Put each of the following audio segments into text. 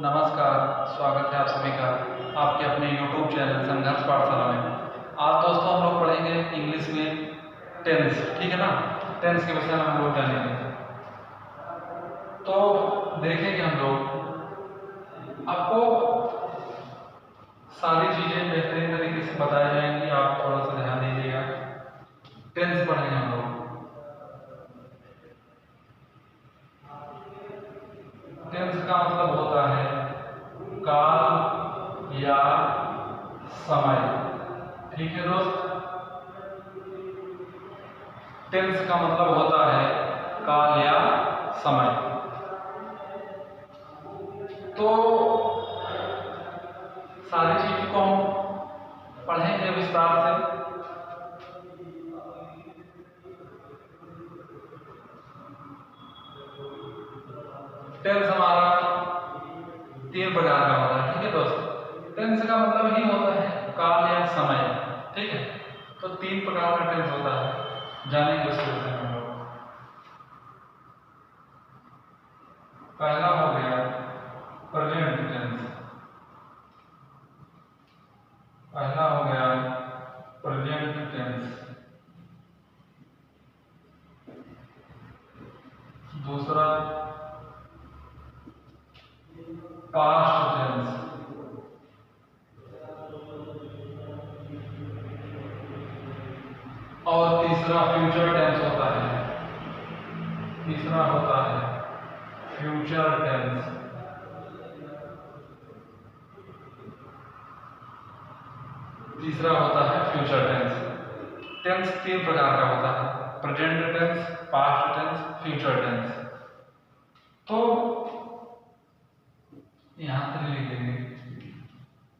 नमस्कार, स्वागत है आप सभी का आपके अपने YouTube चैनल संघर्ष पाठशाला में। आज दोस्तों हम लोग पढ़ेंगे इंग्लिश में टेंस, ठीक है ना। टेंस के विषय में हम लोग जानेंगे। तो देखेंगे हम लोग, आपको सारी चीजें बेहतरीन तरीके से बताई जाएंगी, आप थोड़ा सा ध्यान दीजिएगा। टेंस पढ़ेंगे हम लोग। टेंस का मतलब होता है काल या समय, ठीक है दोस्त। टेंस का मतलब होता है काल या समय। तो सारी चीजों को हम पढ़ेंगे विस्तार से। टेंस हमारा 3 प्रकार का होता है, ठीक है दोस्त। टेंस का मतलब ही होता है काल या समय, ठीक है। तो 3 प्रकार का टेंस होता है, जानेंगे उसके विषय में हम लोग। पहला हो गया प्रेजेंट टेंस। पहला हो गया प्रेजेंट टेंस। दूसरा पास्ट टेंस। और तीसरा फ्यूचर टेंस होता है। तीसरा होता है फ्यूचर टेंस। तीसरा होता है फ्यूचर टेंस। टेंस 3 प्रकार का होता है, present tense, past tense, future tense. तो यहां तक लिख देंगे।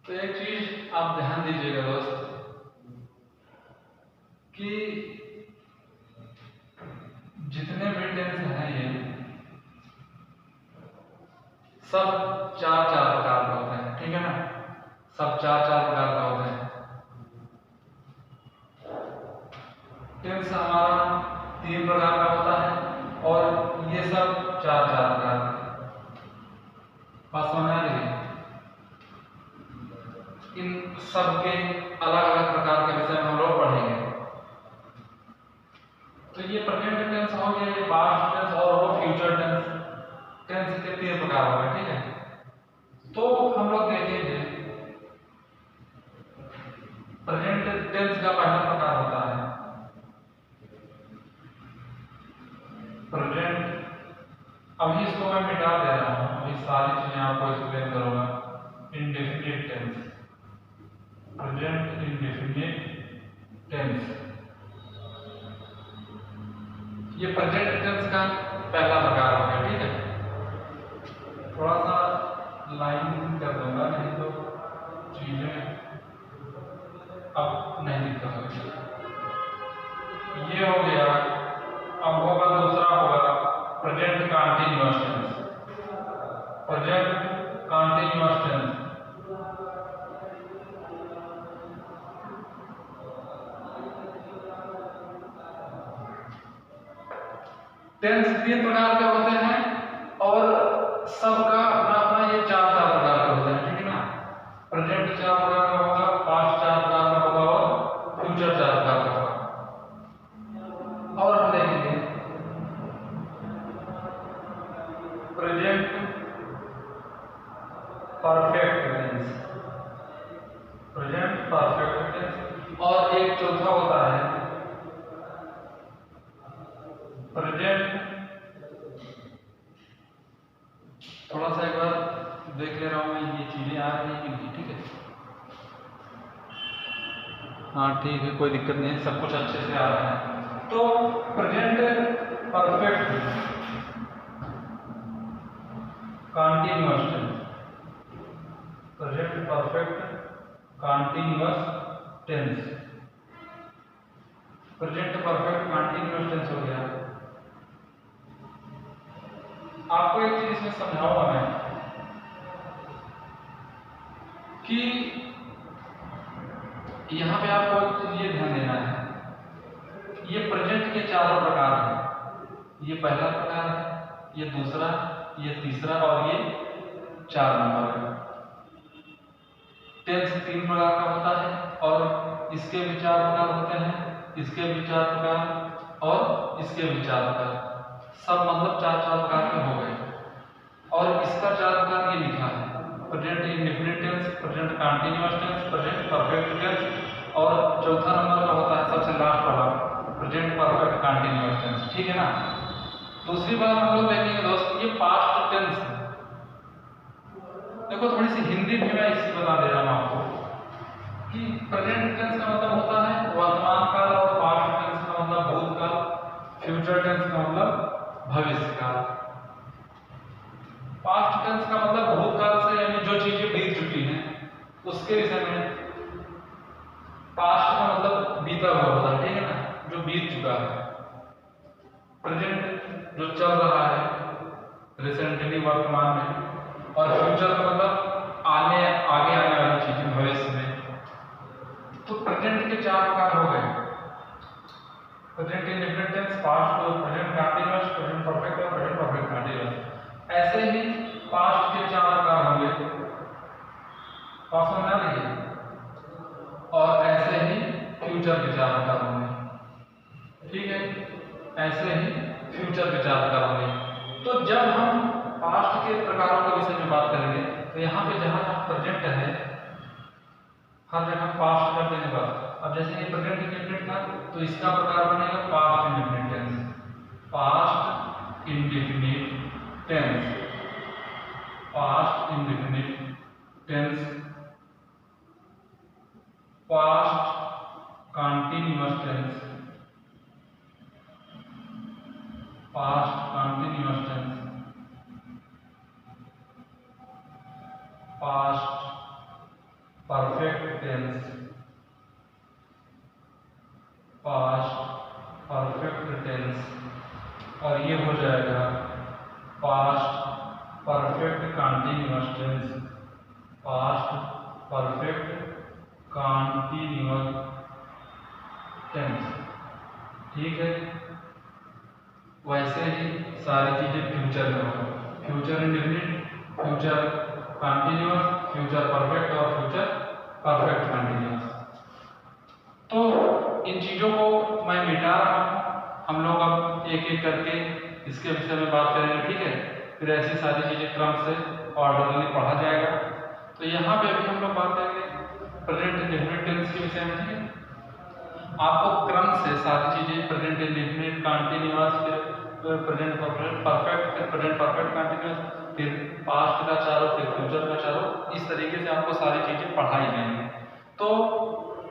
तो एक चीज आप ध्यान दीजिएगा दोस्त कि जितने भी टेंस हैं ये सब 4-4 प्रकार के होते हैं, ठीक है ना। सब 4-4 प्रकार के होते हैं। टेंस हमारा 3 प्रकार का होता है और ये सब 4-4 प्रकार के। बात समझ आ रही है। इन सबके अलग अलग प्रकार के विषय में हम लोग पढ़ेंगे। तो ये प्रेजेंट टेंस हो गया, ये पास्ट टेंस और वो फ्यूचर टेंस। टेंस के 3 प्रकार हो गए, ठीक है। तो हम लोग देखेंगे प्रेजेंट टेंस का पहला प्रकार होता है प्रेजेंट। अभी इसको मैं मिटा दे रहा हूं, अभी सारी चीजें आपको एक्सप्लेन करूंगा। Indefinite tense, present indefinite tense. ये प्रेजेंट टेंस का पहला प्रकार हो गया, ठीक है। थोड़ा सा लाइन कर दूंगा, नहीं तो चीजें अब नहीं दिख सकती। ये हो गया। अब होगा दूसरा होगा present continuous tense. Present continuous tense. Tense 3 प्रकार के होते हैं और सबका अपना अपना ये 4-4 प्रकार के होते हैं, ठीक है ना। प्रेजेंट 4 प्रकार का होगा, पास्ट 4 प्रकार का होगा और फ्यूचर 4 प्रकार का होगा। और हम देखेंगे present perfect tense. Present perfect tense. और एक चौथा होता है प्रेजेंट, थोड़ा सा एक बार देख ले रहा हूं मैं, ये चीजें आ रही है कि नहीं, ठीक है। हाँ ठीक है, कोई दिक्कत नहीं है, सब कुछ अच्छे से आ रहा है। तो present perfect continuous tense. Present perfect continuous tense. Present perfect continuous tense हो गया। आपको एक चीज इसमें समझाऊंगा मैं कि यहां पे आपको ये ध्यान देना है, ये प्रेजेंट के 4 प्रकार हैं। ये पहला प्रकार है, ये दूसरा, ये तीसरा और ये 4 नंबर का। टेंस 3 प्रकार का होता है और इसके भी 4 प्रकार होते हैं, इसके भी 4 प्रकार और इसके भी 4 प्रकार, सब मतलब 4 प्रकार के हो गए। और इसका 4 प्रकार ये लिखा है, present indefinite tense, present continuous tense, present perfect tense और चौथा नंबर का होता है सबसे लास्ट वाला, प्रेजेंट परफेक्ट कंटीन्यूअस टेंस। ठीक है ना। दूसरी बात हम लोग देखेंगे दोस्त, ये पास्ट टेंस है। देखो थोड़ी सी हिंदी भी मैं इसी बता दे रहा हूँ आपको कि प्रेजेंट टेंस का मतलब होता है वर्तमान काल और पास्ट टेंस का मतलब भूतकाल, फ्यूचर टेंस का मतलब भविष्य काल। पास्ट टेंस का मतलब भूतकाल से यानी जो चीजें बीत चुकी हैं उसके विषय में। पास्ट का मतलब बीता हुआ होता है, ठीक है ना, जो बीत चुका है। प्रेजेंट जो चल रहा है रिसेंटली वर्तमान में, और फ्यूचर का मतलब आगे आने वाली चीजें भविष्य में। तो प्रेजेंट के 4 प्रकार हो गए, present indefinite tense, past, present continuous, present perfect और प्रेजेंट परफेक्ट कंटीन्यूअस। ऐसे ही पास्ट के 4 प्रकार होंगे, पास्ट में ना लिखिए, और ऐसे ही फ्यूचर के 4 प्रकार होंगे। ठीक है, ऐसे ही फ्यूचर के 4 प्रकार होंगे। तो जब हम पास्ट के प्रकारों के विषय में बात करेंगे तो यहाँ पे जहाँ जहाँ प्रेजेंट है हर जगह पास्ट कर देने बाद, अब जैसे कि प्रेजेंट इंडेफिनिट था तो इसका प्रकार बनेगा past indefinite tense, past indefinite tense, past indefinite tense, past continuous tense, past continuous tense, past perfect tense, past perfect tense, और ये हो जाएगा past perfect continuous tense, past perfect continuous tense. ठीक है, वैसे ही सारी चीजें फ्यूचर में होगा, future indefinite, future continuous, future perfect और फ्यूचर परफेक्ट कंटीन्यूअस। तो इन चीजों को मैं मिटा रहा हूँ, हम लोग अब एक एक करके इसके विषय में बात करेंगे। ठीक है, फिर ऐसी सारी चीजें क्रम से ऑर्डरली पढ़ा जाएगा। तो यहाँ पे अभी हम लोग बात करेंगे प्रेजेंट इंडेफिनिट टेंस के विषय में। ठीक है, आपको क्रम से सारी चीजें प्रेजेंट इंडेफिनिट, कंटीन्यूअस, फिर प्रेजेंट परफेक्ट, फिर प्रेजेंट परफेक्ट कंटीन्यूअस, फिर पास्ट का चारों, फिर फ्यूचर का चारों, इस तरीके से आपको सारी चीजें पढ़ाई जाएंगी। तो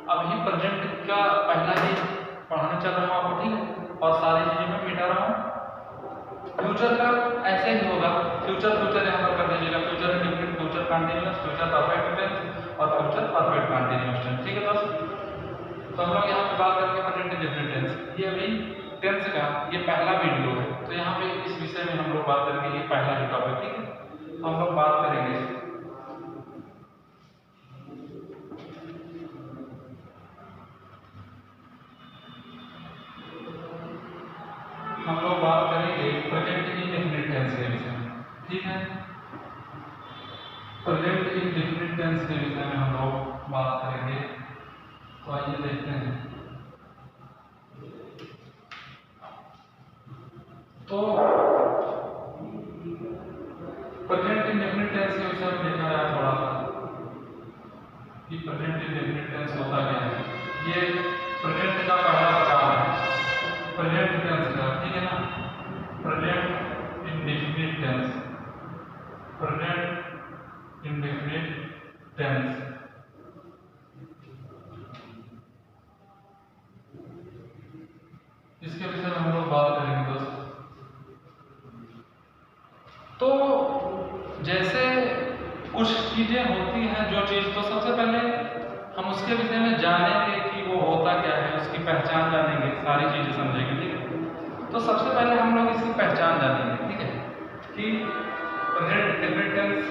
अभी प्रेजेंट का पहला ही पढ़ाने चल रहा हूँ आपको। ठीक है, और सारी चीजें मैं मिटा रहा हूँ। फ्यूचर का ऐसे ही होगा, फ्यूचर यहाँ पर कर दीजिएगा, future indefinite, future continuous, future perfect tense और फ्यूचर परफेक्ट कंटीन्यूअस टेंस। ठीक है दोस्त, तो हम लोग यहाँ पे बात करेंगे प्रेजेंट इंडेफिनिट टेंस। ये अभी टेंस का ये पहला वीडियो है, तो यहाँ पे इस विषय में हम लोग बात करेंगे, ये पहला ही टॉपिक। ठीक है, तो हम लोग बात करेंगे प्रेजेंट इंडेफिनिट टेंस के विषय में। ठीक है, प्रेजेंट इंडेफिनिट टेंस के विषय में हम लोग बात करेंगे। तो आइए देखते हैं। तो प्रेजेंट इंडेफिनिट टेंस के विषय में देखा जाए थोड़ा सा कि प्रेजेंट इंडेफिनिट टेंस होता क्या है। ये प्रेजेंट का पहला प्रकार है, प्रेजेंट टेंस का। ठीक है ना, present indefinite tense, present indefinite tense. इसके विषय में हम लोग बात करेंगे दोस्त। तो जैसे कुछ चीजें होती हैं, जो चीज, तो सबसे पहले हम उसके विषय में जानेंगे कि वो होता क्या है, उसकी पहचान जानेंगे, सारी चीजें समझेंगे। ठीक है, तो सबसे पहले हम लोग इसकी पहचान जानेंगे। ठीक है, कि प्रेजेंट इंडेफिनिट टेंस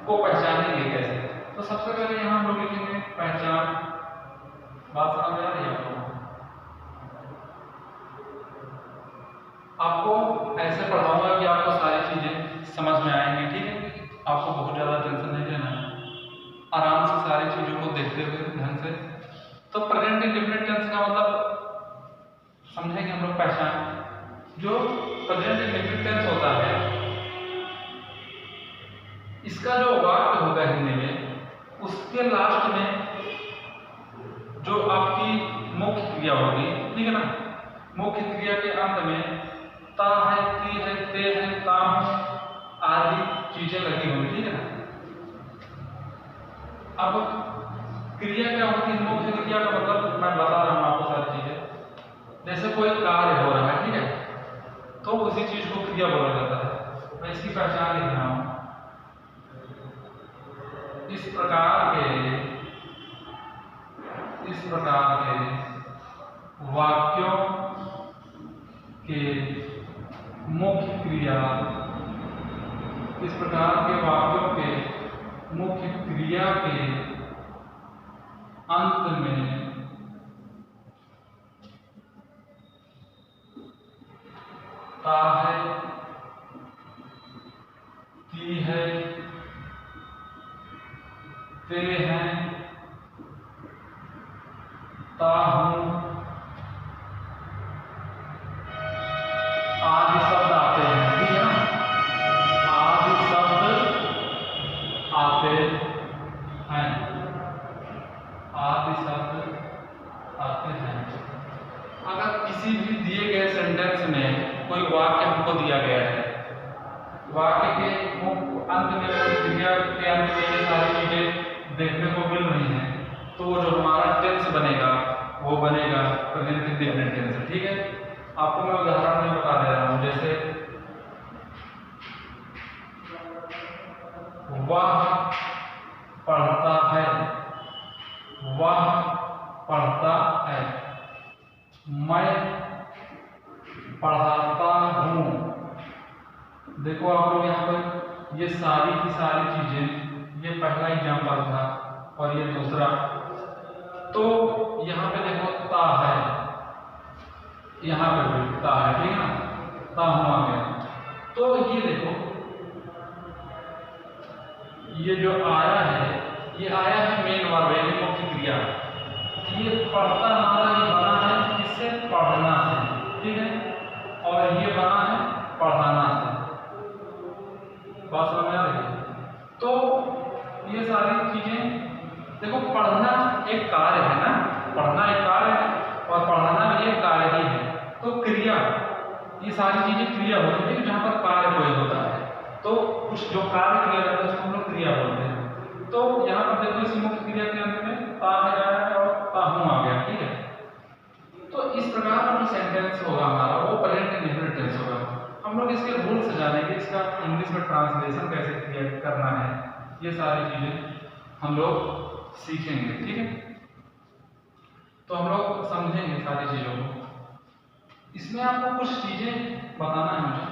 को पहचानेंगे कैसे। तो सबसे पहले यहाँ हम लोग लिखेंगे पहचान। बात समझ आ रही है आपको ऐसे पढ़ाऊंगा कि आपको सारी चीजें समझ में आएंगी। ठीक है, आपको बहुत ज़्यादा टेंशन नहीं लेना है, आराम से सारी चीज़ों को देखते हुए ढंग से। तो प्रेजेंट इंडेफिनिट टेंस का मतलब समझेंगे हम लोग पहचान। जो प्रेजेंट इंडेफिनिट टेंस होता है, इसका जो वाक्य होगा हिंदी में, उसके लास्ट में जो आपकी मुख्य क्रिया होगी, ठीक है ना, मुख्य क्रिया के अंत में ता है, ती है, ते है, ताम आदि चीजें लगी होंगी, ठीक है ना। अब क्रिया क्या होती है, मुख्य क्रिया का मतलब मैं बता रहा हूं आपको सारी चीजें। जैसे कोई कार्य हो रहा है, ठीक है, तो उसी चीज को क्रिया बोला जाता है। मैं इसकी पहचान लिख रहा हूं। इस प्रकार के वाक्यों के मुख्य क्रिया, इस प्रकार के वाक्यों के मुख्य क्रिया के अंत में ता है, ती है, ते हैं, ता हूं आदि शब्द आते हैं, ठीक है ना, आदि शब्द आते हैं, आदि शब्द आते हैं। अगर किसी भी दिए गए सेंटेंस में कोई वाक्य हमको दिया गया है, वाक्य के अंत में क्रिया के अंत में ये सारी चीजें देखने को मिल रही हैं, तो जो हमारा टेंस बनेगा वो बनेगा प्रेजेंट इंडेफिनिट टेंस, ठीक है। आपको मैं उदाहरण में बता दे रहा हूं। जैसे वह पढ़ता है, वह पढ़ता है, मैं पढ़ाता हूं। देखो आप लोग यहाँ पर ये सारी की सारी चीजें, ये पहला एग्जाम्पल था और ये दूसरा। तो यहाँ पे देखो ता है, यहाँ पे भी ता है, ठीक है ना, ता हूं आ गया। तो ये देखो, ये जो आया है, ये आया है मेन वर्ब, यानी मुख्य क्रिया। ये पढ़ता हमारा ये बना है किससे, पढ़ना से, ठीक है, और ये बना है पढ़ाना से। बात समझ में आ रही है। तो ये सारी चीजें देखो, पढ़ना एक कार्य है ना, पढ़ना एक कार्य है और पढ़ाना भी एक कार्य ही है। तो क्रिया, ये सारी चीजें क्रिया होती है जहां पर कार्य कोई होता है, तो कुछ जो कार्य किया जाता है उसको हम लोग क्रिया बोलते हैं। तो यहाँ पर देखो, इसी मुख्य क्रिया के अंत में ता है और ता हूं आ गया, ठीक है। तो इस प्रकार का जो सेंटेंस होगा हमारा, वो प्रेजेंट इंडेफिनिट टेंस होगा। हम लोग इसके रूल्स जानेंगे, इसका इंग्लिश में ट्रांसलेशन कैसे क्रिएट करना है, ये सारी चीजें हम लोग सीखेंगे, ठीक है। तो हम लोग समझेंगे सारी चीजों को। इसमें आपको कुछ चीजें बताना है मुझे।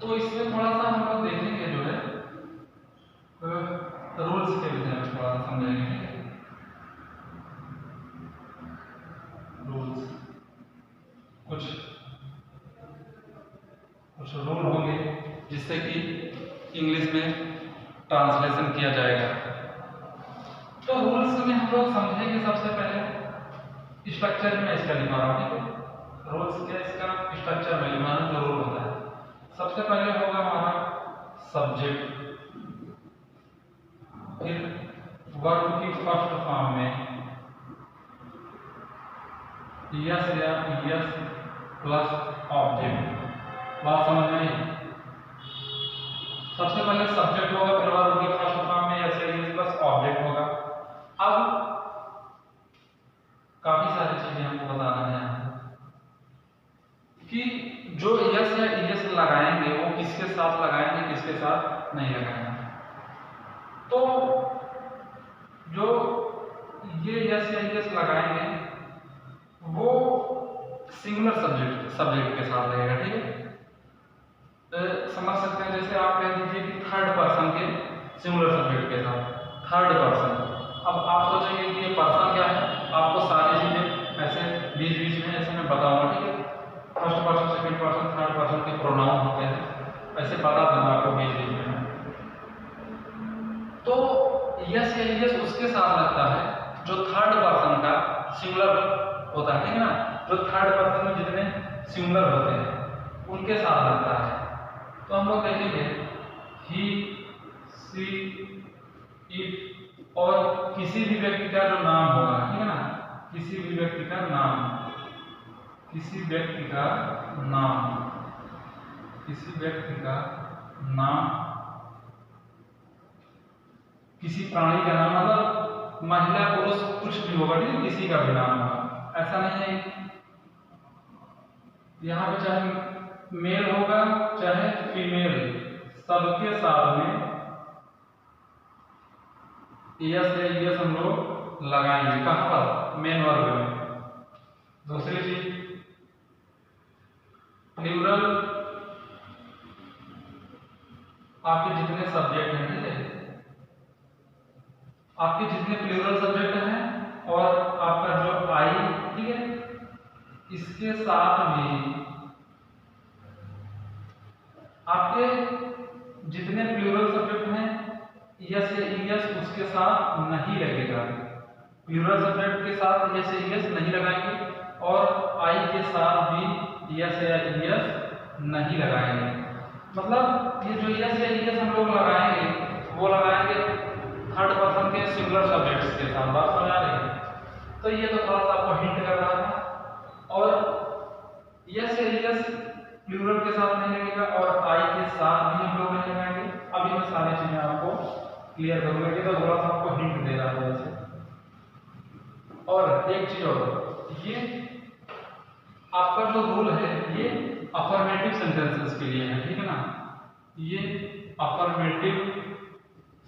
तो इसमें थोड़ा सा हम लोग देखेंगे जो है रूल्स के विषय में थोड़ा सा समझेंगे। रूल्स, कुछ रूल होंगे जिससे कि इंग्लिश में ट्रांसलेशन किया जाएगा। तो रूल्स में हम लोग समझेंगे सबसे पहले स्ट्रक्चर में इसका लिखा रहा हूं, ठीक है। रूल्स क्या, इसका स्ट्रक्चर में लिखा जो रूल होता है। सबसे पहले होगा हमारा सब्जेक्ट, फिर वर्ब की फर्स्ट फॉर्म में यस या यस प्लस ऑब्जेक्ट। बात समझ में आई? सबसे पहले सब्जेक्ट होगा, फिर वर्ब की फर्स्ट फॉर्म में यस या यस प्लस ऑब्जेक्ट होगा। अब काफी सारी चीजें हमको बताना है कि जो यस या यस लगाएंगे वो किसके साथ लगाएंगे, किसके साथ नहीं लगाएंगे। तो जो ये यस या यस लगाएंगे वो सिंगुलर सब्जेक्ट के साथ लगेगा, ठीक है। समझ सकते हैं, जैसे आप कह दीजिए कि थर्ड पर्सन के सिंगुलर सब्जेक्ट के साथ। Third person. अब आप सोचेंगे कि ये पर्सन क्या है, आपको सारी चीजें ऐसे बीच बीच में ऐसे मैं बताऊंगा, ठीक है। First person, second person, third person के प्रोनाउन होते हैं, ऐसे बता दूंगा आपको बीच बीच में। तो यस या यस उसके साथ लगता है जो थर्ड पर्सन का सिंगुलर होता है, ठीक है ना। जो थर्ड पर्सन में जितने सिंगुलर होते हैं उनके साथ लगता है। तो हम लोग देखेंगे ही, सी, इट और किसी भी व्यक्ति का जो नाम होगा, ठीक है ना, किसी भी व्यक्ति का नाम, किसी व्यक्ति का नाम, किसी व्यक्ति का नाम, किसी प्राणी का नाम, मतलब महिला पुरुष कुछ भी होगा, ठीक है, किसी का भी नाम होगा। ऐसा नहीं है यहाँ पे चाहे मेल होगा चाहे फीमेल, सबके साथ में यस या यस हम लोग लगाएंगे। कहाँ पर? मेन वर्ग में। दूसरी चीज प्लूरल, आपके जितने सब्जेक्ट हैं, ठीक है, आपके जितने प्लूरल सब्जेक्ट हैं और आपका जो आई, ठीक है, इसके साथ भी आपके जितने प्लूरल सब्जेक्ट हैं यस या यस उसके साथ नहीं लगेगा। प्लूरल सब्जेक्ट के साथ यस या यस नहीं लगाएंगे और आई के साथ भी यस या यस नहीं लगाएंगे। मतलब ये जो यस या यस हम लोग लगाएंगे वो लगाएंगे थर्ड पर्सन के सिंगुलर सब्जेक्ट्स के साथ। बात समझ आ रही है? तो ये तो थोड़ा सा आपको हिंट कर रहा था। और यस या यस प्लूरल के साथ नहीं लगेगा और आई के साथ भी हम लोग नहीं लगाएंगे। अभी मैं सारी चीजें आपको क्लियर करूंगा, कि तो थोड़ा सा आपको हिंट दे रहा है जैसे। और एक चीज और, ये आपका जो रूल है ये अफर्मेटिव सेंटेंसेस के लिए है, ठीक है ना। ये अफर्मेटिव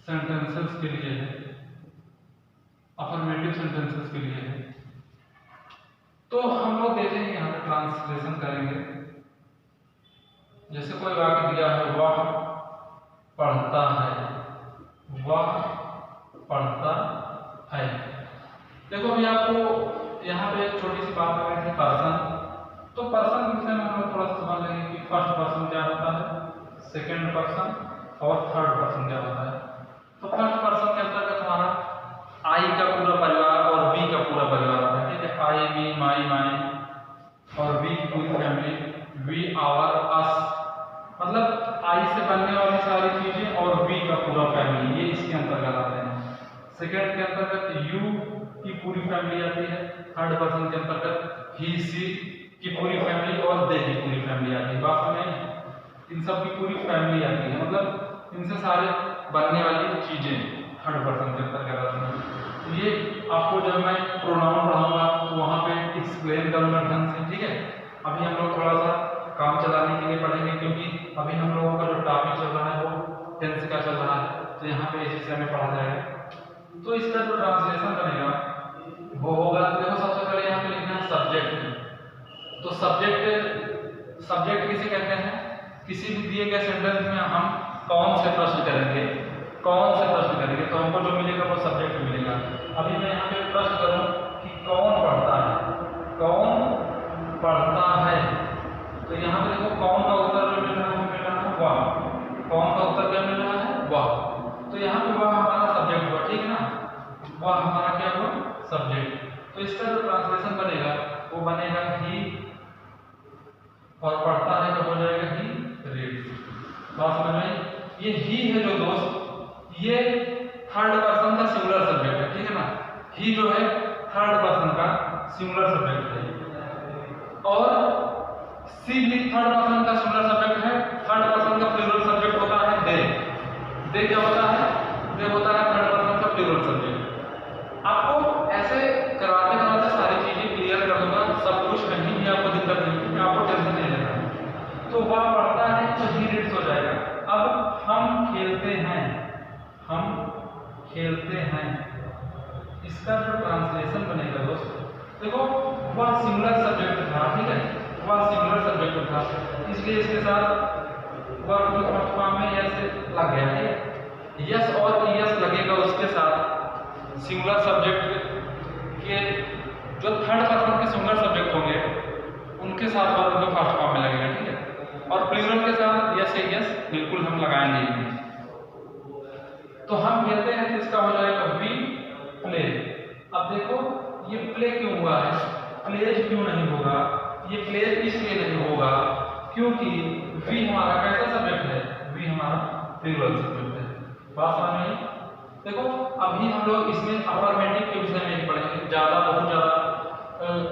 सेंटेंसेस के लिए है, अफर्मेटिव सेंटेंसेस के लिए है। तो हम लोग देखेंगे यहाँ पे ट्रांसलेशन करेंगे। जैसे कोई वाक्य दिया है, वह पढ़ता है, वह पढ़ता है। देखो अभी आपको यहाँ पे एक छोटी सी बात बताई थी, पर्सन। तो पर्सन के विषय में हम लोग थोड़ा सा समझ लेंगे कि फर्स्ट पर्सन क्या होता है, सेकंड पर्सन और थर्ड पर्सन क्या होता है। तो फर्स्ट पर्सन के अंतर्गत हमारा आई का पूरा परिवार और वी का पूरा परिवार होता है, ठीक है। आई, मी, माई, माई और वी की पूरी फैमिली, वी, आवर, अस, मतलब आई से बनने वाली सारी चीजें और वी का पूरा फैमिली, ये इसके अंतर्गत आते हैं। सेकंड के अंतर्गत यू की पूरी फैमिली आती है। थर्ड पर्सन के अंतर्गत ही, सी की पूरी फैमिली और दे की पूरी फैमिली आती है। बात में इन सब की पूरी फैमिली आती है, मतलब इनसे सारे बनने वाली चीजें थर्ड पर्सन के अंतर्गत आती हैं। ये आपको जब मैं प्रोनाउन पढ़ाऊंगा तो वहां पे एक्सप्लेन करूंगा ढंग से, ठीक है। अभी हम लोग थोड़ा सा काम चलाने के लिए पढ़ेंगे, क्योंकि अभी हम लोगों का जो टॉपिक चल रहा है वो टेंस का चल रहा है, तो यहाँ पे इसी से हमें पढ़ा जाएगा। तो इसका जो ट्रांसलेशन बनेगा वो होगा, देखो सबसे पहले यहाँ पे लिखना है सब्जेक्ट। तो सब्जेक्ट किसे कहते हैं? किसी भी दिए गए सेंटेंस में हम कौन से प्रश्न करेंगे, कौन से प्रश्न करेंगे तो हमको जो मिलेगा वो सब्जेक्ट मिलेगा। अभी मैं यहाँ पे प्रश्न करूँ कि कौन पढ़ता है, कौन पढ़ता है, तो यहाँ पे देखो कौन का उत्तर जो मिल रहा है वो मिल रहा है वह। कौन का उत्तर क्या मिल रहा है? वह। तो यहाँ पे वह हमारा सब्जेक्ट हुआ, ठीक है ना। वह हमारा क्या हुआ? सब्जेक्ट। तो इसका जो ट्रांसलेशन बनेगा वो बनेगा ही, और पढ़ता है तो हो जाएगा ही रीड। बात समझ में? ये ही है जो दोस्त, ये थर्ड पर्सन का सिंगुलर सब्जेक्ट है, ठीक है ना। ही जो है थर्ड पर्सन का सिंगुलर सब्जेक्ट है और सी भी थर्ड पर्सन का सिंगुलर सब्जेक्ट है। थर्ड पर्सन का प्लूरल सब्जेक्ट होता है दे। दे क्या होता है? दे होता है थर्ड पर्सन का प्लूरल सब्जेक्ट। आपको ऐसे कराते कराते सारी चीजें क्लियर कर दूंगा, सब कुछ कहीं भी आपको दिक्कत नहीं है, आपको टेंशन नहीं लेना है। तो वह पढ़ता है तो ही रीड्स हो जाएगा। अब हम खेलते हैं, हम खेलते हैं, इसका जो ट्रांसलेशन बनेगा दोस्तों, देखो वह सिंगुलर सब्जेक्ट था, ठीक है, वह सिंगुलर सब्जेक्ट था, इसलिए इसके साथ वह फर्स्ट फॉर्म में यस लग गया है। यस और यस लगेगा उसके साथ सिंगुलर सब्जेक्ट के जो थर्ड पर्सन के सिंगुलर सब्जेक्ट होंगे उनके साथ वर्ब जो फर्स्ट फॉर्म में लगेगा, ठीक है। और प्लूरल के साथ यस है यस बिल्कुल हम लगाएंगे ही। तो हम कहते हैं कि इसका हो जाएगा वी प्ले। अब देखो ये प्ले क्यों हुआ है, प्लेज क्यों नहीं होगा, ये प्लेज इसलिए नहीं होगा क्योंकि वी हमारा कैसा सब्जेक्ट है, वी हमारा प्लूरल सब्जेक्ट है। बात समझ में आई? देखो अभी हम लोग इसमें अफर्मेटिव के विषय में पढ़ेंगे ज़्यादा, बहुत ज़्यादा,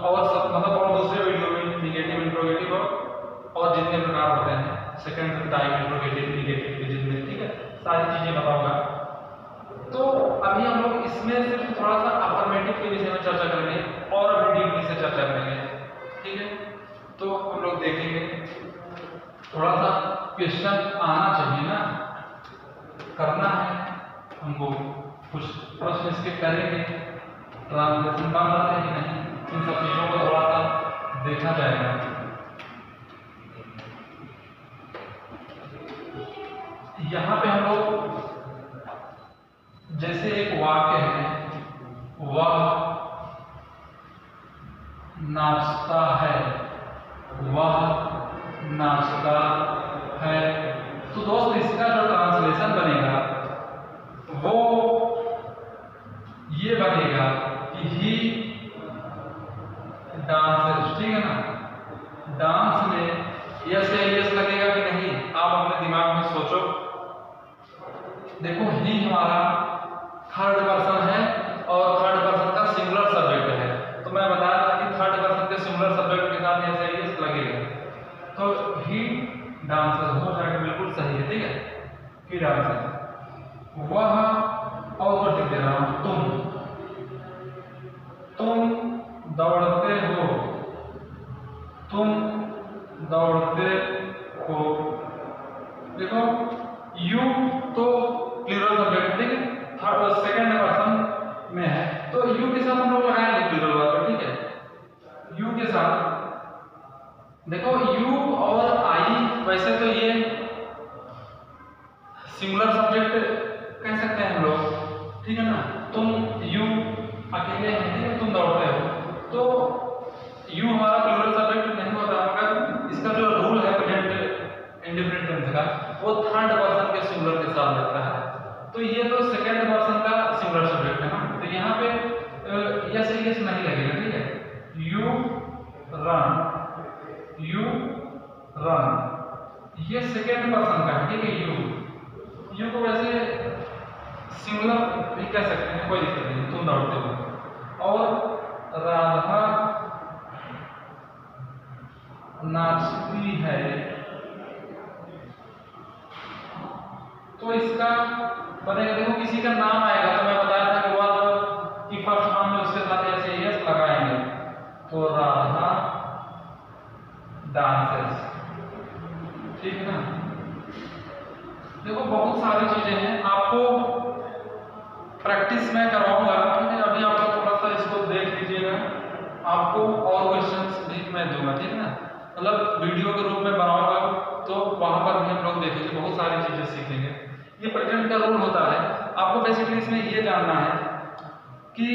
और सब मतलब और दूसरे वीडियो में निगेटिव इंट्रोगेटिव और जितने प्रकार होते हैं सेकंड टाइप इंट्रोगेटिव निगेटिव के जितने, ठीक है, सारी चीज़ें बताऊंगा। तो अभी हम लोग इसमें सिर्फ थोड़ा सा अफर्मेटिव के विषय में चर्चा करेंगे और अभी डीपली से चर्चा करेंगे, ठीक है। तो हम लोग देखेंगे, थोड़ा सा क्वेश्चन आना चाहिए ना, करना है हमको, कुछ प्रश्न इसके करेंगे, ट्रांसलेशन बन रहा है कि नहीं, इन सब चीज़ों को थोड़ा सा देखा जाएगा। यहाँ पे हम लोग जैसे एक वाक्य है, वह नाचता है, वह नाचता है, तो दोस्त इसका जो ट्रांसलेशन बनेगा वो ये बनेगा कि ही डांसेस, ठीक है ना। डांस में यस है यस लगेगा कि नहीं, आप अपने दिमाग में सोचो। देखो ही हमारा थर्ड पर्सन है और थर्ड पर्सन का सिंगुलर सब्जेक्ट है, तो मैं बताया था कि थर्ड पर्सन के सिंगुलर सब्जेक्ट के साथ यस है यस लगेगा, तो ही डांसेस हो जाएगा, बिल्कुल सही है, ठीक है। ही डांसेस, वह, और लिख दे रहा हूं, तुम दौड़ते हो, तुम दौड़ते हो। देखो यू तो प्लूरल सब्जेक्ट, ठीक है, थर्ड सेकंड पर्सन में है, तो यू के साथ हम लोग लगाएंगे प्लूरल वर्ब, ठीक है। यू के साथ देखो यू और आई, वैसे तो ये सिंगुलर सब्जेक्ट कह सकते हैं हम लोग, ठीक है ना। तुम यू अकेले हैं, ठीक है, तुम दौड़ते हो, तो यू हमारा प्लूरल सब्जेक्ट नहीं होता, मगर इसका जो रूल है प्रेजेंट इंडेफिनिट टेंस का, वो थर्ड पर्सन के सिंगुलर के साथ लगता है, तो ये तो सेकंड पर्सन का सिंगुलर सब्जेक्ट है ना, तो यहाँ पे यस यस नहीं लगेगा, ठीक है। यू रन, यू रन, ये सेकंड पर्सन का है, ठीक है। यू को वैसे सिंगुलर भी कह सकते हैं, कोई दिक्कत नहीं, तुम दौड़ते हो। और राधा नाचती है, तो इसका बनेगा, देखो किसी का नाम आएगा तो मैं बताया था कि वर्ब की फर्स्ट फॉर्म में उसके साथ ऐसे यस लगाएंगे, तो राधा डांसेस, ठीक है ना। देखो बहुत सारी चीजें हैं, आपको प्रैक्टिस में करवाऊंगा, ठीक है। अभी आप लोग थोड़ा सा इसको देख लीजिएगा, आपको और क्वेश्चंस भी मैं दूंगा, ठीक है ना, मतलब वीडियो के रूप में बनाऊंगा, तो वहां पर भी हम लोग देखेंगे, बहुत सारी चीजें सीखेंगे। ये प्रेजेंट का रूल होता है, आपको बेसिकली इसमें ये जानना है कि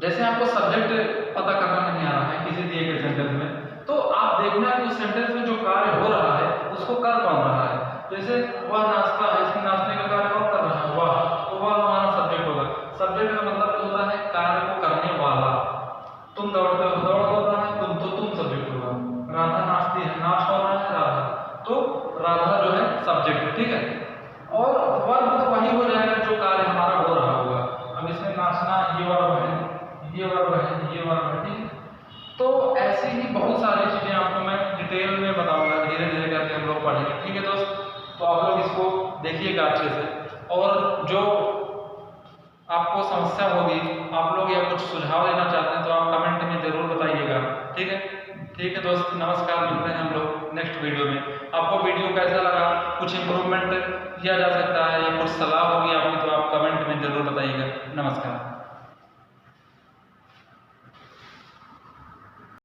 जैसे आपको सब्जेक्ट पता करना नहीं आ रहा है किसी दिए गए सेंटेंस में, तो आप देखना कि उस सेंटेंस में जो कार्य हो रहा है उसको कर कौन रहा है। जैसे वह नाचता है, इसमें नाचने का कार्य कौन कर रहा है, वह, तो वह हमारा सब्जेक्ट होगा। सब्जेक्ट का मतलब होता है कार्य को करने वाला। तुम दौड़ते हो, दौड़ हो रहा है, तुम, तो तुम सब्जेक्ट होगा। राधा नाचती है, नाच हो रहा है राधा, तो राधा जो है सब्जेक्ट, ठीक है। और वर्ब तो वही हो जाएगा जो कार्य हमारा हो रहा होगा। अब इसमें नाचना ये वर्ब है, ये वर्ब है, ये वर्ब है, ठीक है। तो ऐसी ही बहुत सारी चीजें आपको मैं डिटेल में बताऊंगा, धीरे धीरे करके हम लोग पढ़ेंगे, ठीक है दोस्त। तो आप लोग इसको देखिएगा अच्छे से, और जो आपको समस्या होगी, आप लोग या कुछ सुझाव देना चाहते हैं तो आप कमेंट में जरूर बताइएगा, ठीक है। ठीक है दोस्त, नमस्कार, मिलते हैं हम लोग नेक्स्ट वीडियो में। आपको वीडियो कैसा लगा, कुछ इम्प्रूवमेंट किया जा सकता है या कुछ सलाह होगी आपकी, तो आप कमेंट में जरूर बताइएगा। नमस्कार।